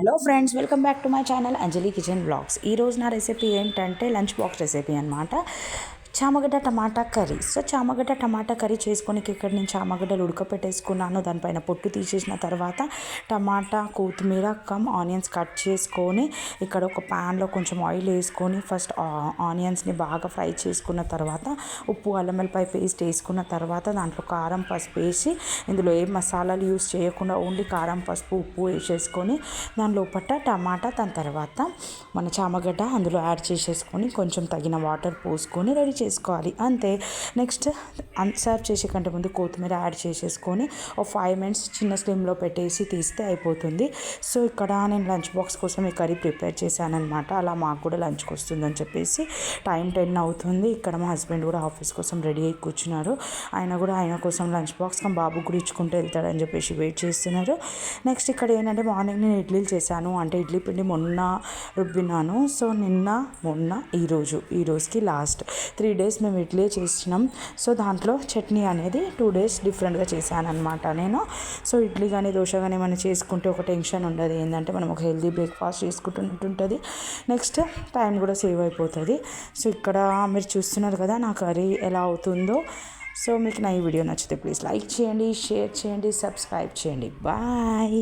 Hello friends, welcome back to my channel Anjali kitchen blogs. ఈరోజు నా recipe ఏంటంటే lunch box recipe అనమాట. చామగడ్డ టమాటా కర్రీ. సో చామగడ్డ టమాటా కర్రీ చేసుకోనికి ఇక్కడ నేను చామగడ్డలు ఉడకపెట్టేసుకున్నాను. దానిపైన పొట్టు తీసేసిన తర్వాత టమాటా, కొత్తిమీర ఆనియన్స్ కట్ చేసుకొని ఇక్కడ ఒక ప్యాన్లో కొంచెం ఆయిల్ వేసుకొని ఫస్ట్ ఆనియన్స్ని బాగా ఫ్రై చేసుకున్న తర్వాత ఉప్పు, అల్లం వెల్లిపాయ పేస్ట్ వేసుకున్న తర్వాత దాంట్లో కారం, పసుపు వేసి ఇందులో ఏ మసాలాలు యూస్ చేయకుండా ఓన్లీ కారం, పసుపు, ఉప్పు వేసేసుకొని దాని లోపల టమాటా, దాని తర్వాత మన చామగడ్డ అందులో యాడ్ చేసేసుకొని కొంచెం తగిన వాటర్ పోసుకొని రెడీ చేసుకోవాలి. అంతే. నెక్స్ట్ సర్వ్ చేసే కంటే ముందు కొత్తిమీర యాడ్ చేసేసుకొని ఒక 5 minutes చిన్న స్లిమ్లో పెట్టేసి తీస్తే అయిపోతుంది. సో ఇక్కడ నేను లంచ్ బాక్స్ కోసం ఈ కర్రీ ప్రిపేర్ చేశాను అనమాట. అలా మాకు కూడా లంచ్కి వస్తుందని చెప్పేసి టైం 10 అవుతుంది. ఇక్కడ మా హస్బెండ్ కూడా ఆఫీస్ కోసం రెడీ అయ్యి కూర్చున్నారు. ఆయన కోసం లంచ్ బాక్స్ బాబు కూడా ఇచ్చుకుంటూ వెళ్తాడని చెప్పేసి వెయిట్ చేస్తున్నారు. నెక్స్ట్ ఇక్కడ ఏంటంటే మార్నింగ్ నేను ఇడ్లీలు చేశాను. అంటే ఇడ్లీ పిండి మొన్న రుబ్బినాను. సో మొన్న ఈరోజుకి లాస్ట్ 3 days మేము ఇడ్లీ చేసినాం. సో దాంట్లో చట్నీ అనేది 2 days డిఫరెంట్గా చేశాను అనమాట నేను. సో ఇడ్లీ కానీ దోశ కానీ మనం చేసుకుంటే ఒక టెన్షన్ ఉండదు. ఏంటంటే మనం ఒక హెల్దీ బ్రేక్ఫాస్ట్ చేసుకుంటుంటుంది. నెక్స్ట్ టైం కూడా సేవ్ అయిపోతుంది. సో ఇక్కడ మీరు చూస్తున్నారు కదా నా కర్రీ ఎలా అవుతుందో. సో మీకు నా ఈ వీడియో నచ్చితే ప్లీజ్ లైక్ చేయండి, షేర్ చేయండి, సబ్స్క్రైబ్ చేయండి. బాయ్.